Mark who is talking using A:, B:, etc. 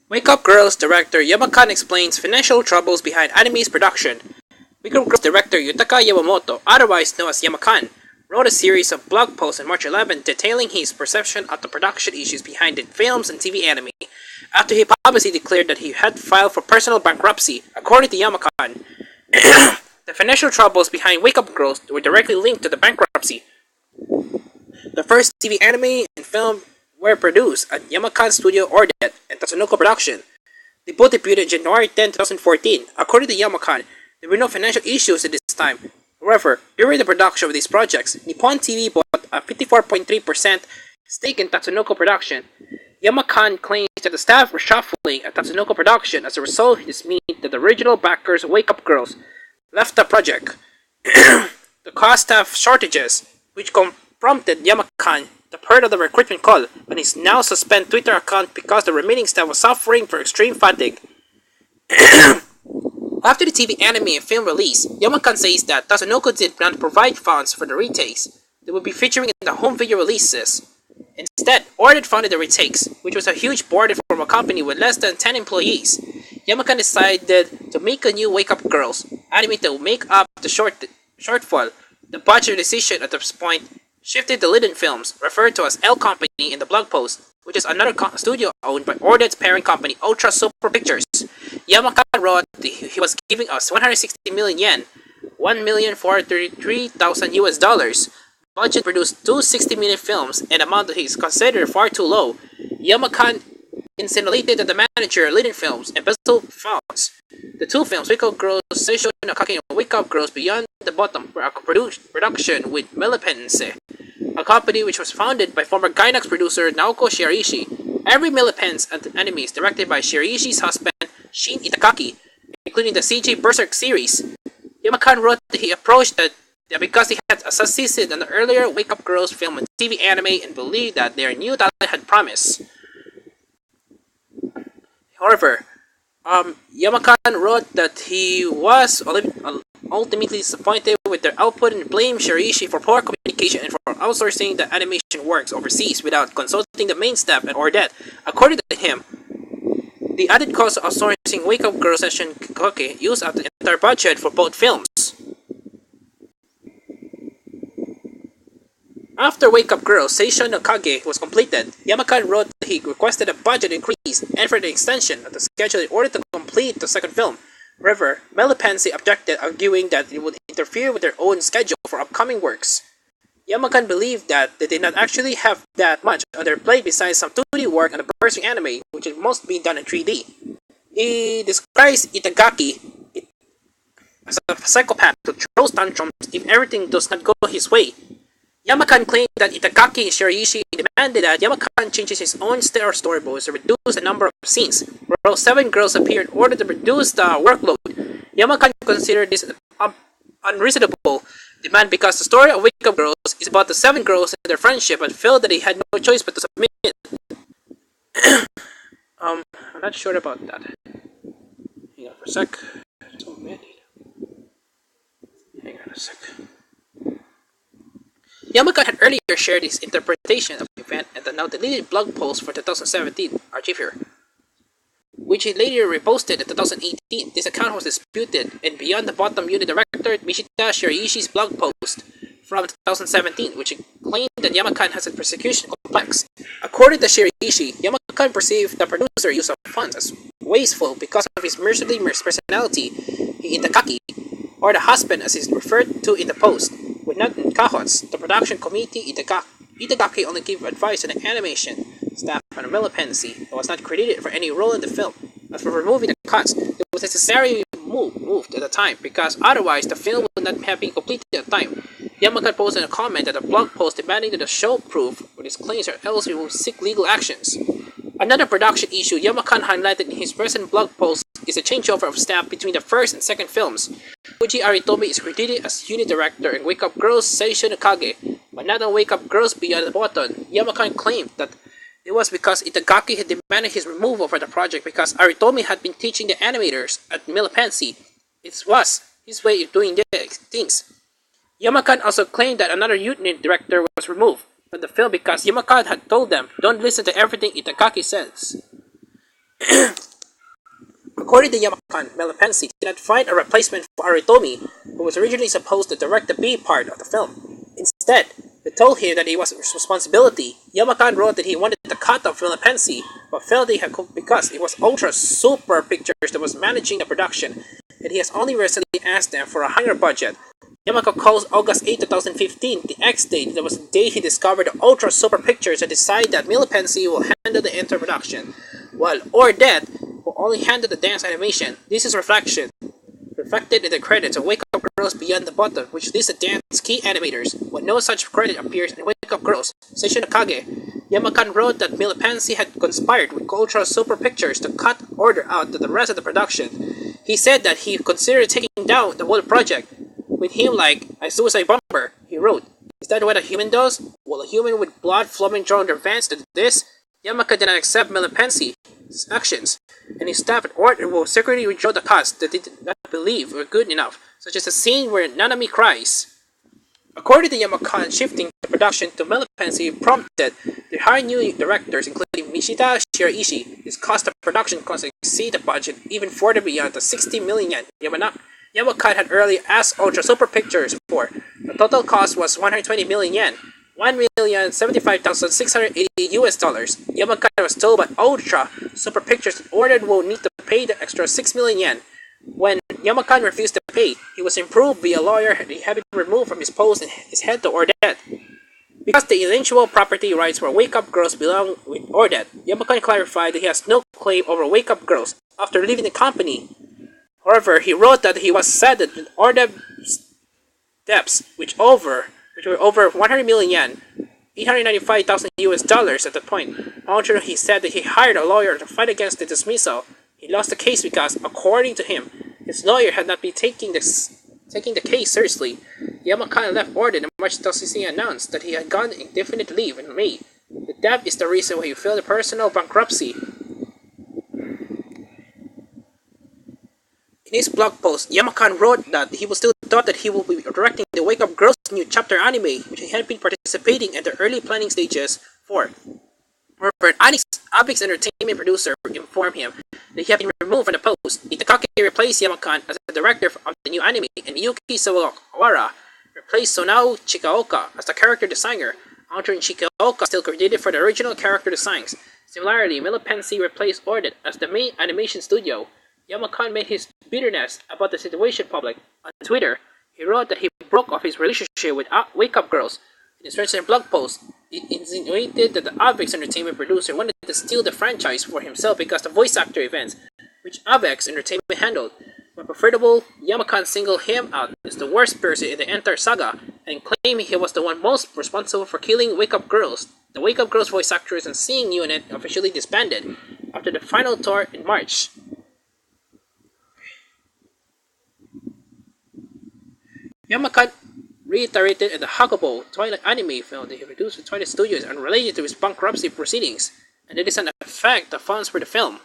A: Wake Up Girls director Yamakan explains financial troubles behind anime's production. Wake Up Girls director Yutaka Yamamoto, otherwise known as Yamakan, wrote a series of blog posts on March 11 detailing his perception of the production issues behind the films and TV anime, after he publicly declared that he had filed for personal bankruptcy. According to Yamakan, the financial troubles behind Wake Up Girls were directly linked to the bankruptcy. The first TV anime and film were produced at Yamakan Studio Ordet and Tatsunoko Production. They both debuted January 10, 2014. According to Yamakan, there were no financial issues at this time. However, during the production of these projects, Nippon TV bought a 54.3% stake in Tatsunoko Production. Yamakan claims that the staff were shuffling at Tatsunoko Production. As a result, this means that the original backers Wake Up Girls left the project. The cost staff shortages, which prompted Yamakan to heard of the recruitment call, and is now suspend Twitter account because the remaining staff was suffering from extreme fatigue. After the TV anime and film release, Yamakan says that Tatsunoko did not provide funds for the retakes. They would be featuring in the home video releases. Instead, Ordet funded the retakes, which was a huge burden from a company with less than 10 employees. Yamakan decided to make a new Wake Up Girls anime to make up the shortfall. The budget decision at this point shifted to Liden Films, referred to as L Company in the blog post, which is another studio owned by Ordet's parent company Ultra Super Pictures. Yamakan wrote he was giving us 160 million yen, 1,433,000 US dollars. Budget produced two 60-minute films, an amount that he is considered far too low. Yamakan insinuated that the manager, Liden Films, embezzled funds. The two films, Wake Up Girls, Seishou no Kage and Wake Up Girls Beyond the Bottom, were a production with Millipense, a company which was founded by former Gainax producer Naoko Shiraishi. Every Millipense anime is directed by Shiraishi's husband, Shin Itakaki, including the CJ Berserk series. Yamakan wrote that he approached that because he had assisted on the earlier Wake Up Girls film and TV anime and believed that their new talent had promise. However, Yamakan wrote that he was ultimately disappointed with their output and blamed Shiraishi for poor communication and for outsourcing the animation works overseas without consulting the main staff at Ordet. According to him, the added cost of outsourcing Wake Up Girls Session Koke used up the entire budget for both films. After Wake Up Girls, Seishou no Kage was completed, Yamakan wrote that he requested a budget increase and for the extension of the schedule in order to complete the second film. However, Millipense objected, arguing that it would interfere with their own schedule for upcoming works. Yamakan believed that they did not actually have that much on their plate besides some 2D work on the Berserk anime, which is mostly done in 3D. He describes Itagaki as a psychopath who throws tantrums if everything does not go his way. Yamakan claimed that Itagaki and Shiraishi demanded that Yamakan changes his own storyboards to reduce the number of scenes, whereas 7 girls appeared in order to reduce the workload. Yamakan considered this an unreasonable demand because the story of Wake Up Girls is about the 7 girls and their friendship, but felt that he had no choice but to submit. I'm not sure about that. Hang on for a sec. Hang on a sec. Yamakan had earlier shared his interpretation of the event at the now deleted blog post for 2017 Archiver, which he later reposted in 2018. This account was disputed, and Beyond the Bottom unit director Mishita Shiraishi's blog post from 2017, which claimed that Yamakan has a persecution complex. According to Shiraishi, Yamakan perceived the producer use of funds as wasteful because of his mercenary personality, Itakaki, or the husband as is referred to in the post. With not in Kahots, the production committee, Itagaki only gave advice to the animation staff on Millipense and was not credited for any role in the film. As for removing the cuts, it was necessary moved at the time because otherwise the film would not have been completed at the time. Yamakan posted a comment at a blog post demanding that the show prove with his claims or else he will seek legal actions. Another production issue Yamakan highlighted in his recent blog post is a changeover of staff between the first and second films. Fuji Aritomi is credited as unit director in Wake Up Girls Seishou no Kage, but not on Wake Up Girls Beyond the Bottom. Yamakan claimed that it was because Itagaki had demanded his removal from the project because Aritomi had been teaching the animators at Millipense. It was his way of doing things. Yamakan also claimed that another unit director was removed from the film because Yamakan had told them, "Don't listen to everything Itagaki says." According to Yamakan, Melipensi did not find a replacement for Aritomi, who was originally supposed to direct the B part of the film. Instead, they told him that it was his responsibility. Yamakan wrote that he wanted the cut of Melipensi, but felt because it was Ultra Super Pictures that was managing the production, and he has only recently asked them for a higher budget. Yamakan calls August 8, 2015 the X date. That was the day he discovered the Ultra Super Pictures and decided that Melipensi will handle the inter-production, while Ordet will only handle the dance animation. This is reflected in the credits of Wake Up Girls Beyond the Button, which lists the dance key animators, but no such credit appears in Wake Up Girls. Seishin Nakage. Yamakan wrote that Melipensi had conspired with Ultra Super Pictures to cut order out to the rest of the production. He said that he considered taking down the whole project. With him like a suicide bomber, he wrote, "Is that what a human does? Will a human with blood flowing down their veins do this?" Yamaka did not accept Melipensi's actions, and his staff at Order will secretly withdraw the cuts that they did not believe were good enough, such as the scene where Nanami cries. According to Yamakan, shifting the production to Melipensi prompted the hire new directors, including Mishita Shiraishi. This caused the production cost to exceed the budget even further beyond the 60 million yen Yamakan had earlier asked Ultra Super Pictures for. The total cost was 120 million yen, $1,075,680. Yamakan was told by Ultra Super Pictures that Ordered will need to pay the extra 6 million yen. When Yamakan refused to pay, he was improved via a lawyer and he had been removed from his post and his head to Ordet. Because the intellectual property rights for Wake Up Girls belong with Ordet, Yamakan clarified that he has no claim over Wake Up Girls after leaving the company. However, he wrote that he was saddened that Ordet's debts, which were over 100 million yen, $895,000 at that point. Although he said that he hired a lawyer to fight against the dismissal, he lost the case because, according to him, his lawyer had not been taking the case seriously. Yamakan left Order in March 2016 and announced that he had gone indefinite leave in May. The debt is the reason why he filed a personal bankruptcy. In his blog post, Yamakan wrote that he was still thought that he will be directing the Wake Up Girls new chapter anime, which he had been participating in the early planning stages for. However, Avex Entertainment producer informed him that he had been removed from the post. Itakake replaced Yamakan as the director of the new anime, and Miyuki Sawawara replaced Sonao Chikaoka as the character designer. Although Chikaoka still credited for the original character designs. Similarly, Melipensi replaced Ordet as the main animation studio. Yamakan made his bitterness about the situation public. On Twitter, he wrote that he broke off his relationship with Wake Up Girls. In his recent blog post, it insinuated that the Avex Entertainment producer wanted to steal the franchise for himself because the voice actor events, which Avex Entertainment handled, were profitable. Yamakan singled him out as the worst person in the entire saga and claimed he was the one most responsible for killing Wake Up Girls. The Wake Up Girls voice actors and singing unit officially disbanded after the final tour in March. Yamakan reiterated in the Hakubo Twilight anime film that he produced with Twilight Studios unrelated to his bankruptcy proceedings, and it is an effect of funds for the film.